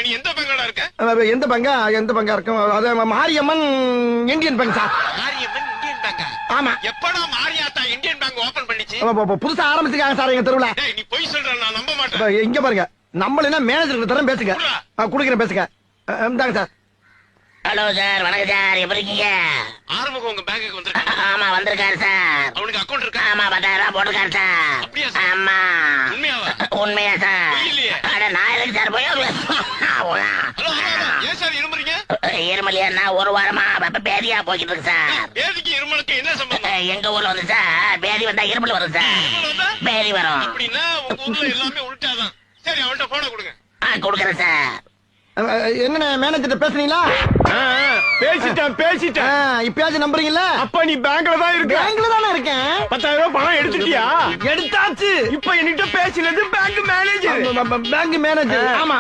நீ எந்த பேங்கோட இருக்க? எந்த பங்கா இருக்கும்? அது Mariamman Indian Bank sir. Mariamman Indian பேங்கா? ஆமா. எப்படா மாரியாத்தா இந்தியன் பேங்க் ஓபன் பண்ணிச்சு? புதுசா ஆரம்பிச்சிருக்காங்க சார் எங்க தெருவுல. டேய் நீ பொய் சொல்ற, நான் நம்ப மாட்டேன். இங்க பாருங்க, நம்மள மேனேஜர் தரம் பேசுங்க. குடுக்குறேன் பேசுங்க. இந்தாங்க சார். ஹலோ சார், வணக்கம் சார், எப்படி இருக்கீங்க? ஆறுமுகம் உங்க பேங்குக்கு வந்திருக்கான். ஆமா வந்திருக்காரு சார். அவனுக்கு அக்கவுண்ட் இருக்கா? ஆமா 10,000 போட்டிருக்காரு சார். அப்படியா சார்? ஆமா. உண்மையாவா? உண்மையா சார்? இல்லையே. அட நான் எதுக்கு சார் போய் ஹலோ ஏன் சார் இருமுறீங்க? இருமலியா ஒரு வாரமா பேதியா போய்கிட்டு இருக்கு சார். பேதிக்கு இருமலுக்கு என்ன சம்பந்தம்? எங்க ஊர்ல வந்து சார் பேதி வந்தா இருமல் வரும் சார். இருமல் வந்தா? பேதி வரும். அப்படின்னா உங்க ஊர்ல எல்லாமே உள்டாதான். சரி அவன்கிட்ட போன கொடுங்க. கொடுக்குறேன் சார். என்ன மேனேஜர் பேசுறீங்களா? பேசிட்டேன். இப்பயாச்சும் நம்புறீங்களா? அப்ப நீ பேங்க்ல தான் இருக்க. பேங்க்ல தானே இருக்கேன். 10,000 ரூபாய் பணம் எடுத்துட்டியா? எடுத்தாச்சு. இப்ப என்கிட்ட பேசினது பேங்க் மேனேஜர். Bank manager. ஆமா.